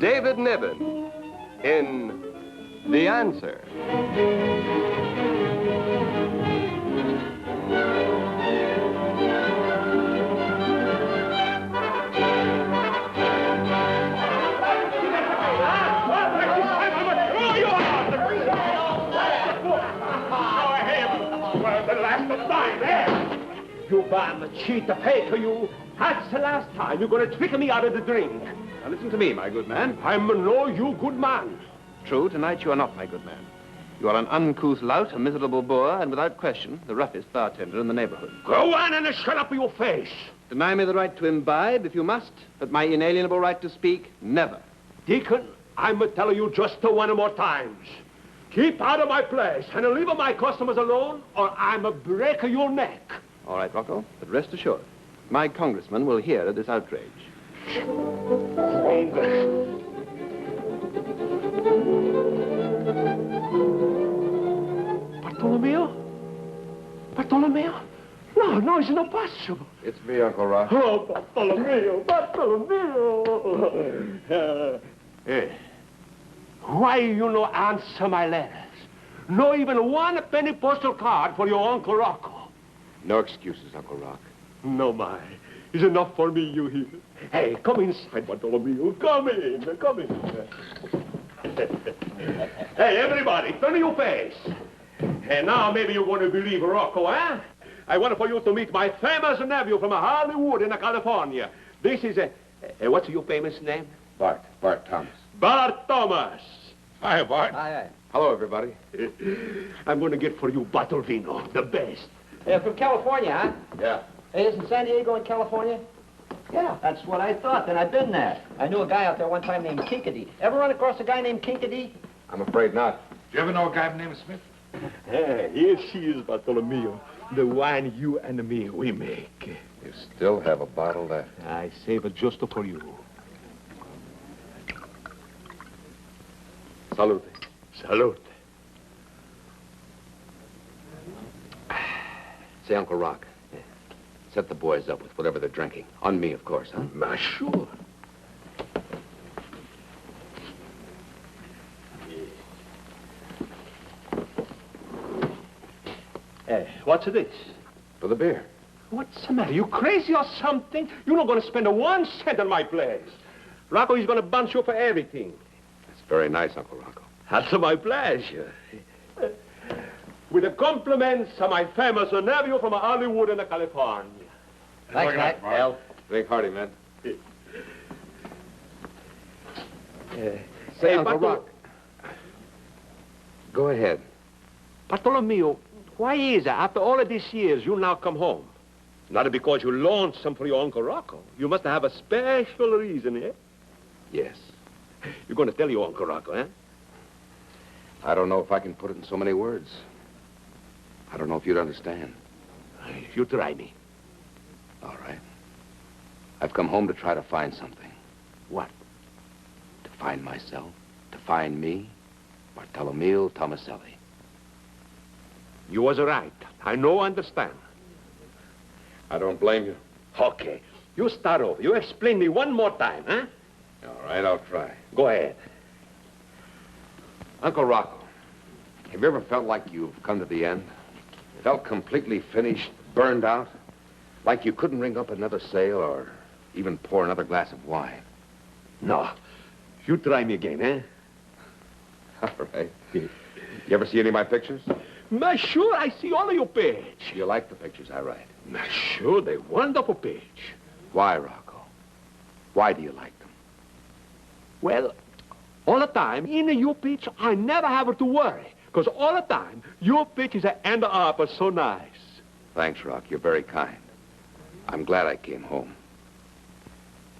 David Niven in The Answer. You bum cheat the pay to you. That's the last time you're going to trick me out of the drink. Now listen to me, my good man. I'm no you good man. True, tonight you are not my good man. You are an uncouth lout, a miserable boor, and without question, the roughest bartender in the neighborhood. Go on and shut up your face. Deny me the right to imbibe, if you must, but my inalienable right to speak, never. Deacon, I'm telling you just one more times. Keep out of my place and leave my customers alone, or I'm a break your neck. All right, Rocco, but rest assured, my congressman will hear of this outrage. Bartolomeo? No, it's not possible. It's me, Uncle Rock. Oh, Bartolomeo. Hey, why you no answer my letters? No even one penny postal card for your Uncle Rocco. No excuses, Uncle Rock. No, my. It's enough for me, you hear? Hey, come inside, Bartolomeo. Come in. Hey, everybody, turn your face. And now maybe you're going to believe Rocco, eh? I want for you to meet my famous nephew from Hollywood in California. This is what's your famous name? Bart Thomas. Bart Thomas. Hi, Bart. Hi. Hello, everybody. I'm going to get for you bottle vino, the best. From California, huh? Yeah. Hey, isn't San Diego in California? Yeah, that's what I thought. Then I've been there. I knew a guy out there one time named Kinkady. Ever run across a guy named Kinkady? I'm afraid not. Do you ever know a guy named Smith? Hey, here she is, Bartolomeo. The wine you and me, we make. You still have a bottle left. I save it just for you. Salute. Salute. Say, Uncle Rock, set the boys up with whatever they're drinking. On me, of course, huh? Sure. Hey, what's this? For the beer. What's the matter? You crazy or something? You're not going to spend 1 cent on my place. Rocco is going to bunch you for everything. That's very nice, Uncle Rocco. That's my pleasure. With the compliments of my famous nephew from Hollywood in California. Thanks, Mac. Well, drink hearty, man. Say, Uncle Rock. Go ahead. Bartolomeo, why is it after all of these years you now come home? Not because you lonesome for your Uncle Rocco. You must have a special reason, eh? Yes. You're going to tell your Uncle Rocco, eh? I don't know if I can put it in so many words. I don't know if you'd understand. You try me. All right. I've come home to try to find something. What? To find myself. To find me. Bartolomeo Tomaselli. You was right. I know, understand. I don't blame you. Okay. You start over. You explain me one more time, huh? All right, I'll try. Go ahead. Uncle Rocco, have you ever felt like you've come to the end? Felt completely finished, burned out? Like you couldn't ring up another sale or even pour another glass of wine? No. You try me again, eh? All right. You ever see any of my pictures? Sure, I see all of your page. You like the pictures I write? Sure, they're wonderful page. Why, Rocco? Why do you like them? Well, all the time, in your pitch, I never have to worry. Because all the time, your pitch is end up so nice. Thanks, Rock. You're very kind. I'm glad I came home.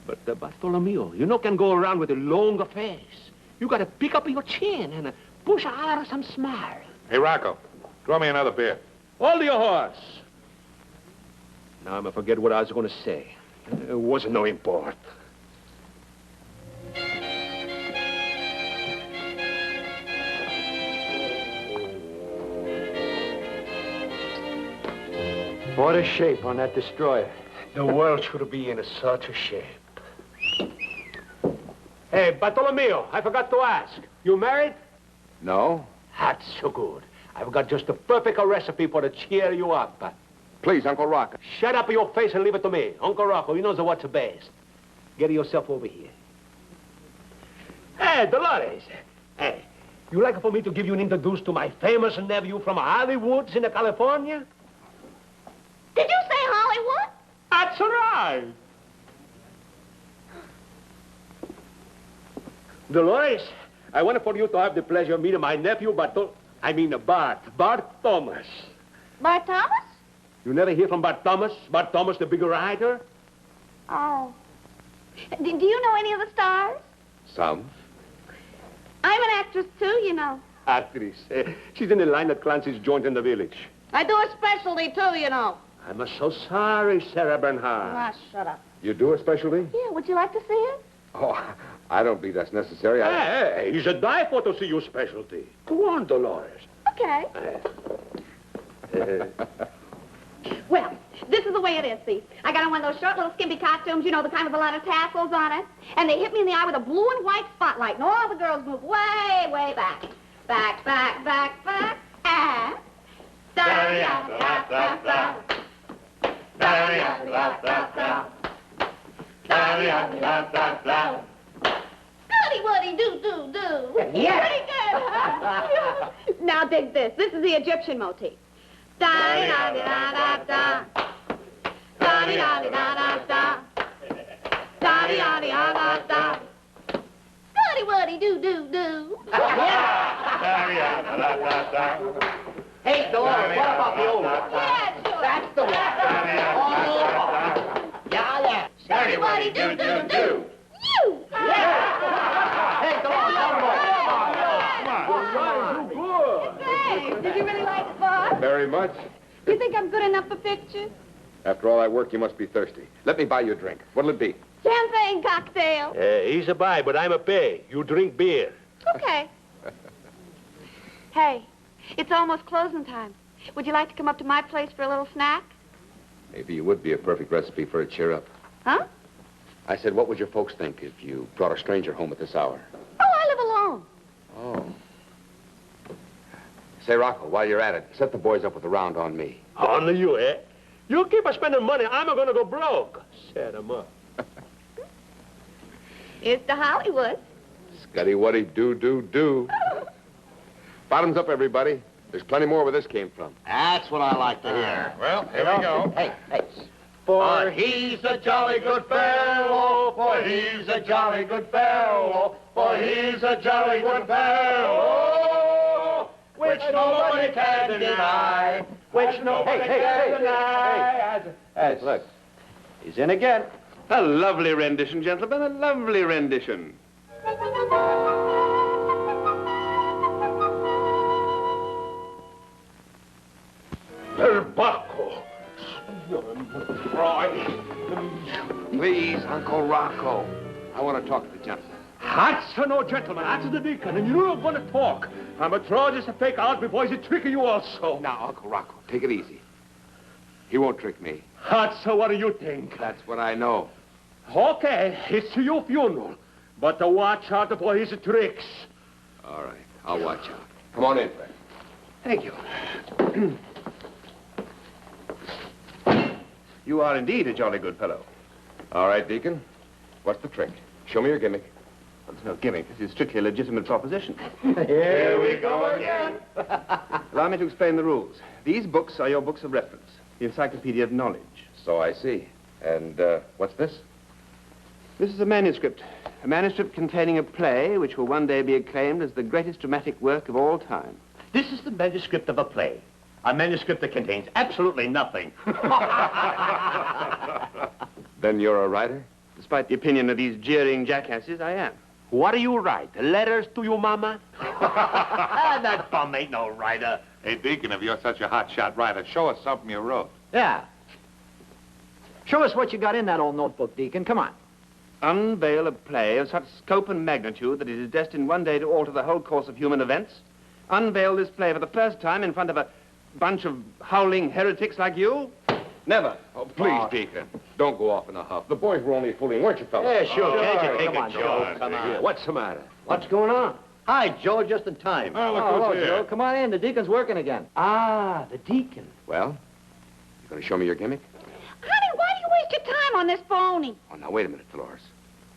But, Bartolomeo, you can go around with a longer face. You got to pick up your chin and push out some smile. Hey, Rocco, draw me another beer. Hold your horse. Now, I'm going to forget what I was going to say. It wasn't no import. What a shape on that destroyer. The world should be in such a shape. Hey, Bartolomeo, I forgot to ask. You married? No? That's so good. I've got just the perfect recipe for to cheer you up. Please, Uncle Rocco. Shut up your face and leave it to me. Uncle Rocco, he knows what's best. Get yourself over here. Hey, Dolores. Hey, you like for me to give you an introduce to my famous nephew from Hollywood in California? Did you say Hollywood? That's right. Dolores, I want for you to have the pleasure of meeting my nephew, Bart Thomas. Bart Thomas? You never hear from Bart Thomas? Bart Thomas, the big writer? Oh. Do you know any of the stars? Some. I'm an actress, too, you know. Actress. She's in the line at Clancy's joint in the village. I do a specialty, too, you know. I'm so sorry, Sarah Bernhardt. Ah, shut up. You do a specialty? Yeah, would you like to see it? Oh, I don't believe that's necessary. Hey, he's a die for to see your specialty. Go on, Dolores. Okay. Well, this is the way it is, see. I got on one of those short little skimpy costumes, you know, the kind with a lot of tassels on it. And they hit me in the eye with a blue and white spotlight, and all the girls move way, way back. Back, back, back, back, and... Da-da-da-da-da-da. Da-da-da-da-da-da. Da-da-da-da-da-da. Goody-woody-doo-doo-doo. Yeah. Pretty good, huh? Now dig this. This is the Egyptian motif. Da-da-da-da-da-da. Da-da-da-da-da-da. Da-da-da-da-da-da. Goody-woody-doo-doo-doo. Hey, Dolores, what about the old one? Yeah, sure. That's the one. Yeah. Goody-woody-doo-doo-doo. You! Hey, Dolores, Thanks. Did you really like it, boss? Very much. You think I'm good enough for pictures? After all that work, you must be thirsty. Let me buy you a drink. What'll it be? Champagne cocktail. He's a buy, but I'm a pay. You drink beer. Okay. Hey, it's almost closing time. Would you like to come up to my place for a little snack? Maybe you would be a perfect recipe for a cheer up. Huh? I said, what would your folks think if you brought a stranger home at this hour? Oh, I live alone. Oh. Say, Rocco, while you're at it, set the boys up with a round on me. On you, eh? You keep spending money, I'm gonna go broke. Set 'em up. Here's to Hollywood. Scuddy-wuddy, do. Bottoms up, everybody. There's plenty more where this came from. That's what I like to hear. Well, here we go. Hey. For he's a jolly good fellow, for he's a jolly good fellow, for he's a jolly good fellow, which nobody can deny, which nobody can deny. Hey, look. He's in again. A lovely rendition, gentlemen, a lovely rendition. El Baco. Please, Uncle Rocco. I want to talk to the gentleman. That's no gentleman, that's the deacon, and you're not gonna talk. I'm a try just to fake out before he's tricky you also. Now, Uncle Rocco, take it easy. He won't trick me. That's what do you think? That's what I know. Okay, it's your funeral, but watch out for his tricks. All right, I'll watch out. Come on in, Fred. Thank you. You are indeed a jolly good fellow. All right, Deacon. What's the trick? Show me your gimmick. Well, it's no gimmick. This is strictly a legitimate proposition. Here we go again. Allow me to explain the rules. These books are your books of reference, the encyclopedia of knowledge. So I see. And what's this? This is a manuscript containing a play which will one day be acclaimed as the greatest dramatic work of all time. This is the manuscript of a play. A manuscript that contains absolutely nothing. Then you're a writer? Despite the opinion of these jeering jackasses, I am. What do you write? Letters to your mama? That bum ain't no writer. Hey, Deacon, if you're such a hotshot writer, show us something you wrote. Yeah. Show us what you got in that old notebook, Deacon. Come on. Unveil a play of such scope and magnitude that it is destined one day to alter the whole course of human events. Unveil this play for the first time in front of a bunch of howling heretics like you. Never. Oh, please, Deacon. Don't go off in a huff. The boys were only fooling, weren't you, fellas? Yeah, sure. Can't you take Come on, Joe. Come on. What's the matter? What's going on? Hi, Joe. Just in time. Oh, look Oh, who's here. Joe, come on in. The deacon's working again. Ah, the deacon. Well, you going to show me your gimmick? Honey, why do you waste your time on this phony? Oh, now, wait a minute, Dolores.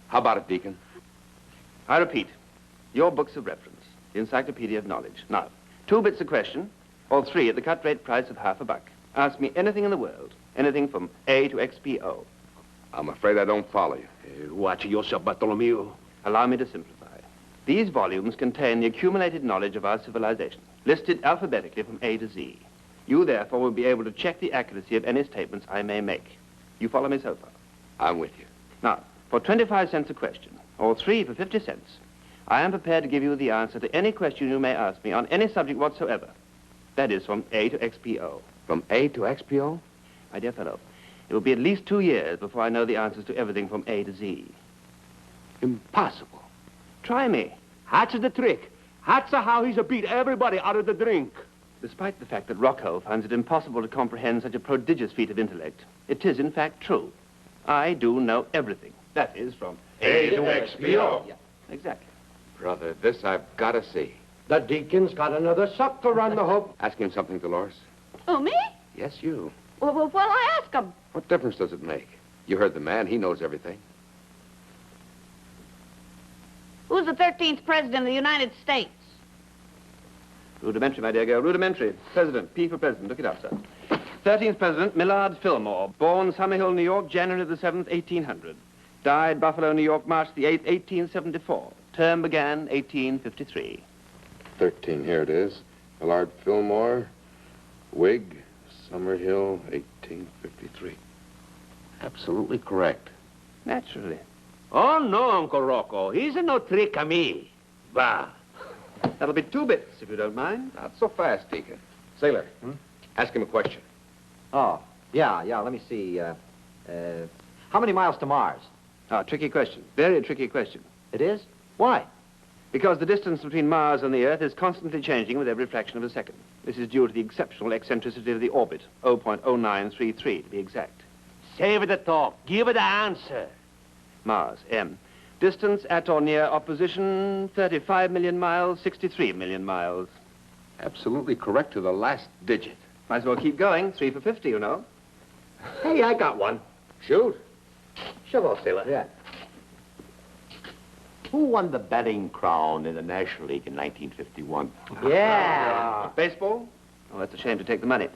How about it, Deacon? I repeat, your books of reference, the Encyclopedia of Knowledge. Now, 2 bits a question, or 3 at the cut rate price of half a buck. Ask me anything in the world, anything from A to XPO. I'm afraid I don't follow you. Watch yourself, Bartolomeo. Allow me to simplify. These volumes contain the accumulated knowledge of our civilization, listed alphabetically from A to Z. You, therefore, will be able to check the accuracy of any statements I may make. You follow me so far? I'm with you. Now, for 25 cents a question, or 3 for 50 cents, I am prepared to give you the answer to any question you may ask me on any subject whatsoever. That is, from A to XPO. From A to XPO? My dear fellow, it will be at least 2 years before I know the answers to everything from A to Z. Impossible. Try me. That's the trick. That's how he's beat everybody out of the drink. Despite the fact that Rocco finds it impossible to comprehend such a prodigious feat of intellect, it is, in fact, true. I do know everything. That is, from A to XPO. Yeah, exactly. Brother, this I've got to see. The deacon's got another sucker on the hook. Ask him something, Dolores. Oh, me? Yes, you. Well, what'll I ask him? What difference does it make? You heard the man. He knows everything. Who's the 13th president of the United States? Rudimentary, my dear girl, rudimentary. President, P for president. Look it up, sir. 13th President, Millard Fillmore. Born Summerhill, New York, January the 7th, 1800. Died Buffalo, New York, March the 8th, 1874. Term began 1853. 13, here it is. Millard Fillmore, Whig, Summerhill, 1853. Absolutely correct. Naturally. Oh, no, Uncle Rocco. He's no trick of me. Bah. That'll be 2 bits, if you don't mind. Not so fast, Deacon. Sailor, ask him a question. Oh, yeah. Let me see. How many miles to Mars? Ah, tricky question. Very tricky question. It is? Why? Because the distance between Mars and the Earth is constantly changing with every fraction of a second. This is due to the exceptional eccentricity of the orbit, 0.0933 to be exact. Save the talk. Give the answer. Mars, M. Distance at or near opposition, 35 million miles, 63 million miles. Absolutely correct to the last digit. Might as well keep going. 3 for 50, you know. Hey, I got one. Shoot. Shove off, sailor. Yeah. Who won the batting crown in the National League in 1951? Yeah. Baseball? Oh, that's a shame to take the money.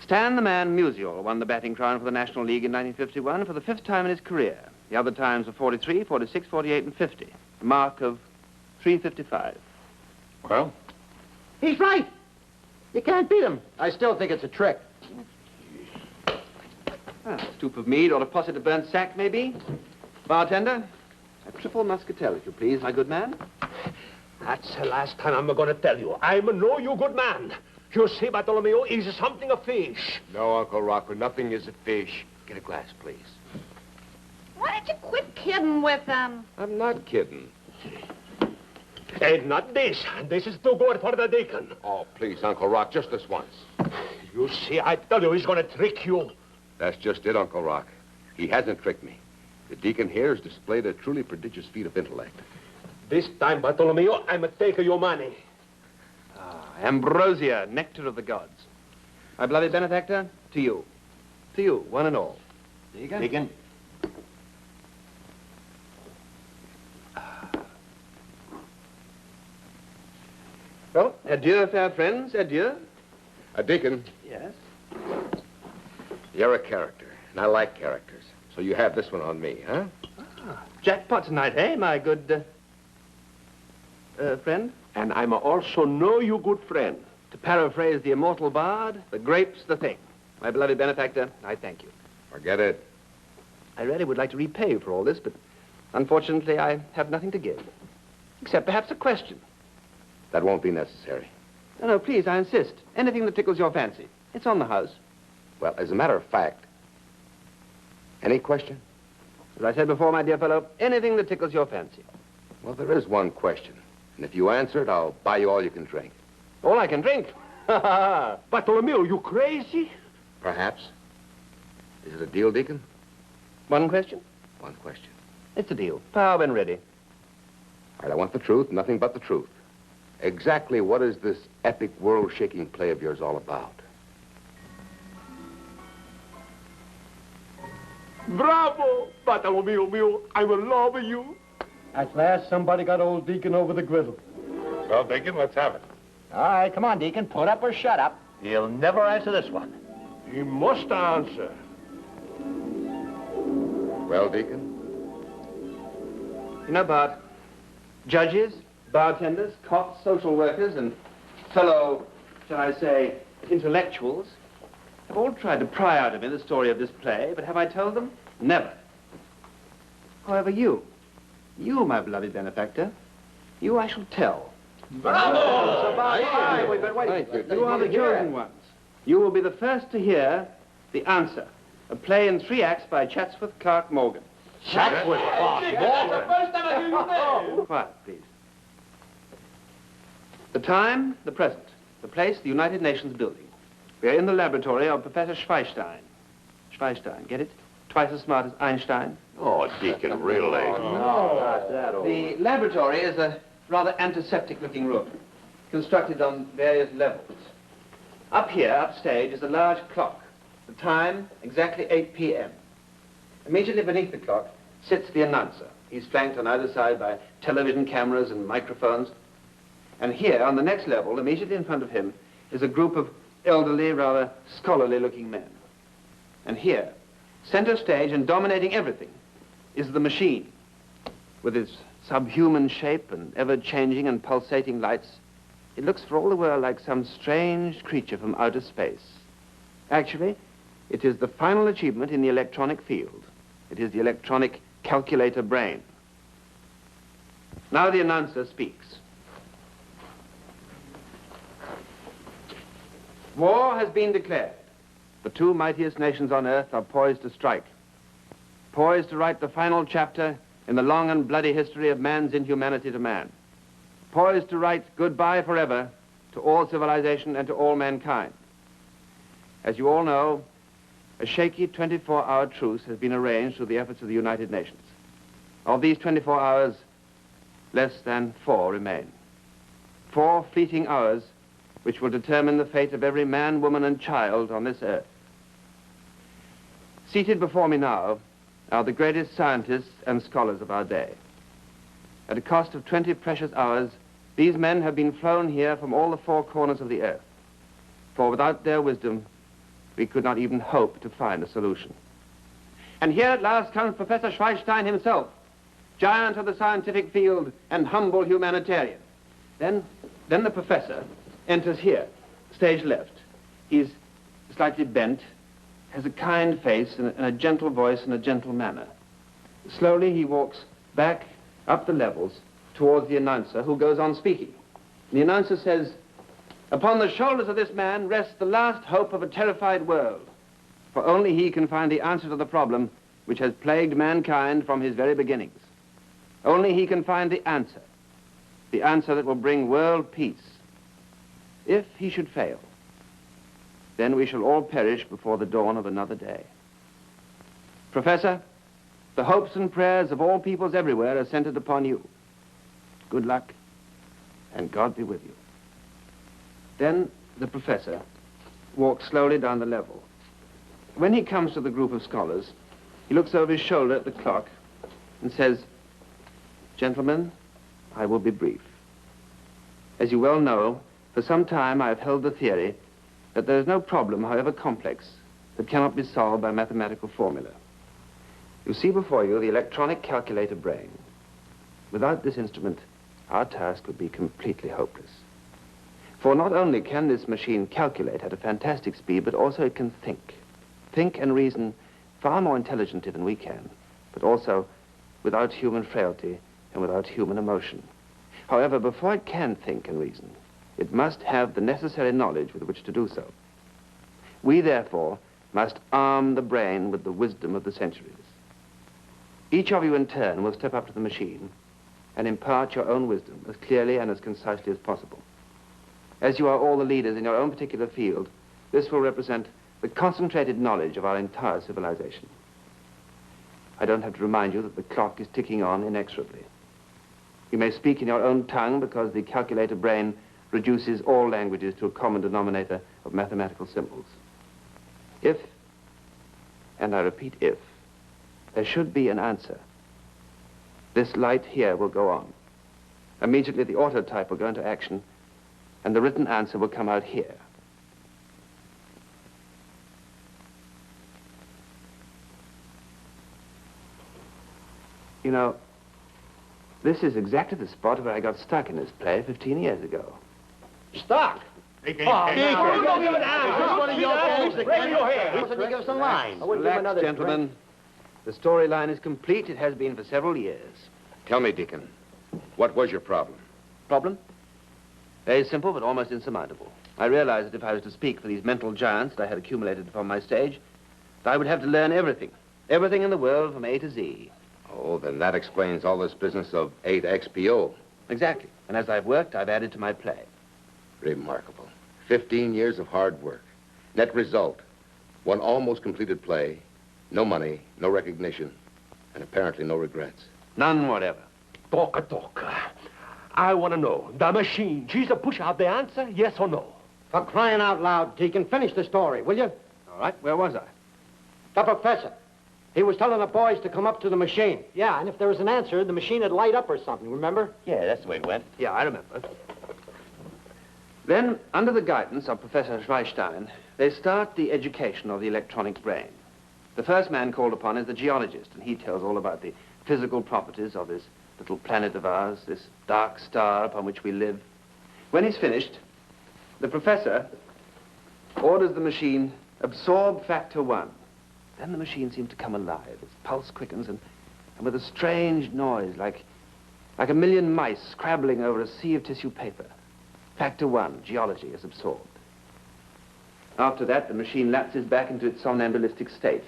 Stan the Man Musial won the batting crown for the National League in 1951 for the 5th time in his career. The other times were 43, 46, 48, and 50. A mark of 355. Well? He's right. You can't beat him. I still think it's a trick. A stoop of mead or a posset of burnt sack, maybe? Bartender, a triple muscatel, if you please, my good man. That's the last time I'm going to tell you. I'm no you good man. You see, Bartolomeo, is something a fish. No, Uncle Rocco, nothing is a fish. Get a glass, please. Why don't you quit kidding with him? I'm not kidding. And not this. This is too good for the deacon. Oh, please, Uncle Rock, just this once. You see, I tell you, he's going to trick you. That's just it, Uncle Rock. He hasn't tricked me. The deacon here has displayed a truly prodigious feat of intellect. This time, Bartolomeo, I'm taking your money. Ambrosia, nectar of the gods. My beloved benefactor, to you. To you, one and all. Deacon? Deacon? Well, adieu, fair friends, adieu. Deacon, Yes? you're a character, and I like characters. So you have this one on me, huh? Jackpot tonight, eh, my good, friend? And I'm also know you good friend. To paraphrase the immortal bard, the grape's the thing. My beloved benefactor, I thank you. Forget it. I really would like to repay you for all this, but unfortunately I have nothing to give. Except perhaps a question. That won't be necessary. No, please, I insist. Anything that tickles your fancy. It's on the house. Well, as a matter of fact, any question? As I said before, my dear fellow, anything that tickles your fancy. Well, there is one question. And if you answer it, I'll buy you all you can drink. All I can drink. Bartolomeo, you crazy? Perhaps. Is it a deal, Deacon? One question? One question. It's a deal. Power when ready. All right, I want the truth, nothing but the truth. Exactly what is this epic world-shaking play of yours all about? Bravo! Bartolomeo mio, I will love you. At last, somebody got old Deacon over the griddle. Well, Deacon, let's have it. All right, come on, Deacon. Put up or shut up. He'll never answer this one. He must answer. Well, Deacon? You know, Bart, judges, bartenders, cops, social workers, and fellow, shall I say, intellectuals have all tried to pry out of me the story of this play, but have I told them? Never. However, you, my beloved benefactor, you I shall tell. Bravo! Wait, you are the chosen ones. You will be the first to hear The Answer, a play in 3 acts by Chatsworth Clark Morgan. Chatsworth Clark Morgan. Quiet, please. The time, the present. The place, the United Nations building. We are in the laboratory of Professor Schweinstein. Schweinstein, get it? Twice as smart as Einstein. Oh, Deacon, really? The laboratory is a rather antiseptic-looking room, constructed on various levels. Up here, upstage, is a large clock. The time, exactly 8 p.m. Immediately beneath the clock sits the announcer. He's flanked on either side by television cameras and microphones. And here, on the next level, immediately in front of him, is a group of elderly, rather scholarly-looking men. And here, center stage and dominating everything, is the machine. With its subhuman shape and ever-changing and pulsating lights, it looks for all the world like some strange creature from outer space. Actually, it is the final achievement in the electronic field. It is the electronic calculator brain. Now the announcer speaks. War has been declared. The 2 mightiest nations on earth are poised to strike. Poised to write the final chapter in the long and bloody history of man's inhumanity to man. Poised to write goodbye forever to all civilization and to all mankind. As you all know, a shaky 24-hour truce has been arranged through the efforts of the United Nations. Of these 24 hours, less than 4 remain. 4 fleeting hours which will determine the fate of every man, woman, and child on this earth. Seated before me now are the greatest scientists and scholars of our day. At a cost of 20 precious hours, these men have been flown here from all the 4 corners of the earth. For without their wisdom, we could not even hope to find a solution. And here at last comes Professor Schweinstein himself, giant of the scientific field and humble humanitarian. Then the professor enters here, stage left. He's slightly bent, has a kind face and a gentle voice and a gentle manner. Slowly he walks back up the levels towards the announcer, who goes on speaking. The announcer says, "Upon the shoulders of this man rests the last hope of a terrified world, for only he can find the answer to the problem which has plagued mankind from his very beginnings. Only he can find the answer that will bring world peace. If he should fail, then we shall all perish before the dawn of another day. Professor, the hopes and prayers of all peoples everywhere are centered upon you. Good luck, and God be with you." Then the professor walks slowly down the level. When he comes to the group of scholars, he looks over his shoulder at the clock and says, "Gentlemen, I will be brief. As you well know, for some time I have held the theory that there is no problem, however complex, that cannot be solved by mathematical formula. You see before you the electronic calculator brain. Without this instrument, our task would be completely hopeless. For not only can this machine calculate at a fantastic speed, but also it can think. Think and reason far more intelligently than we can, but also without human frailty and without human emotion. However, before it can think and reason, it must have the necessary knowledge with which to do so. We, therefore, must arm the brain with the wisdom of the centuries. Each of you in turn will step up to the machine and impart your own wisdom as clearly and as concisely as possible. As you are all the leaders in your own particular field, this will represent the concentrated knowledge of our entire civilization. I don't have to remind you that the clock is ticking on inexorably. You may speak in your own tongue because the calculator brain reduces all languages to a common denominator of mathematical symbols. If, and I repeat if, there should be an answer, this light here will go on. Immediately the autotype will go into action and the written answer will come out here. You know, this is exactly the spot where I got stuck in this play 15 years ago. Stuck? Deacon, Wasn't you give us a line? Relax, gentlemen. The storyline is complete. It has been for several years. Tell me, Deacon, what was your problem? Problem? Very simple, but almost insurmountable. I realized that if I was to speak for these mental giants that I had accumulated upon my stage, that I would have to learn everything. Everything in the world from A to Z. Oh, then that explains all this business of 8XPO. Exactly. And as I've worked, I've added to my play. Remarkable. 15 years of hard work. Net result, one almost completed play, no money, no recognition, and apparently no regrets. None whatever. Talk. I want to know, the machine, she's to push out the answer, yes or no? For crying out loud, Deacon, finish the story, will you? All right, where was I? The professor. He was telling the boys to come up to the machine. Yeah, and if there was an answer, the machine would light up or something, remember? Yeah, that's the way it went. Yeah, I remember. Then, under the guidance of Professor Schweinstein, they start the education of the electronic brain. The first man called upon is the geologist, and he tells all about the physical properties of this little planet of ours, this dark star upon which we live. When he's finished, the professor orders the machine, absorb factor 1. Then the machine seems to come alive. Its pulse quickens, and with a strange noise, like a million mice scrabbling over a sea of tissue paper. Factor 1, geology, is absorbed. After that, the machine lapses back into its somnambulistic state.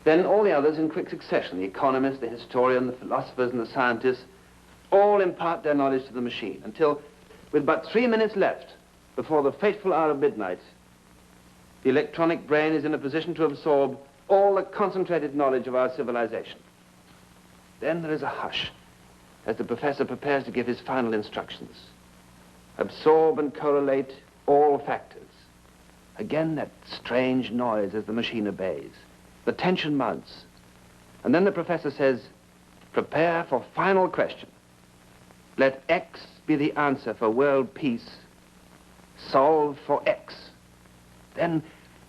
Then all the others in quick succession, the economist, the historian, the philosophers, and the scientists, all impart their knowledge to the machine until, with but 3 minutes left before the fateful hour of midnight, the electronic brain is in a position to absorb all the concentrated knowledge of our civilization. Then there is a hush as the professor prepares to give his final instructions. Absorb and correlate all factors. Again, that strange noise as the machine obeys. The tension mounts. And then the professor says, prepare for final question. Let X be the answer for world peace. Solve for X. Then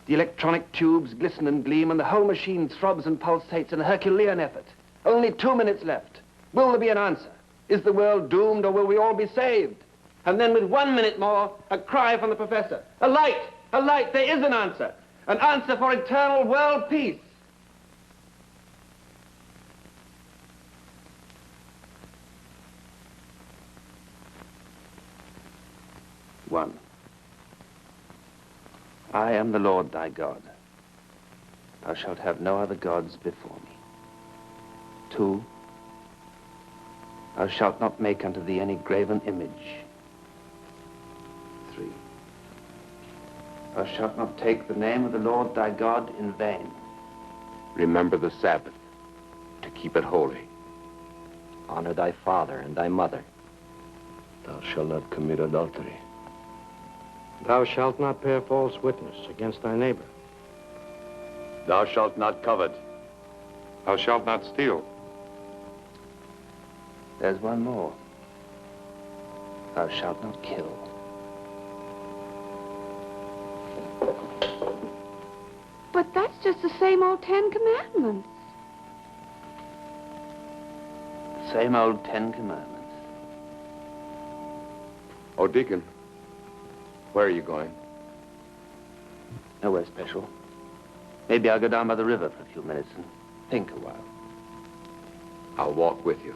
the electronic tubes glisten and gleam and the whole machine throbs and pulsates in a Herculean effort. Only 2 minutes left. Will there be an answer? Is the world doomed or will we all be saved? And then with 1 minute more, a cry from the professor. A light! A light! There is an answer! An answer for eternal world peace! One. I am the Lord thy God. Thou shalt have no other gods before me. 2. Thou shalt not make unto thee any graven image. 3. Thou shalt not take the name of the Lord thy God in vain. Remember the Sabbath, to keep it holy. Honor thy father and thy mother. Thou shalt not commit adultery. Thou shalt not bear false witness against thy neighbor. Thou shalt not covet. Thou shalt not steal. There's one more. Thou shalt not kill. But that's just the same old 10 Commandments. Same old 10 Commandments. Oh, Deacon, where are you going? Nowhere special. Maybe I'll go down by the river for a few minutes and think a while. I'll walk with you.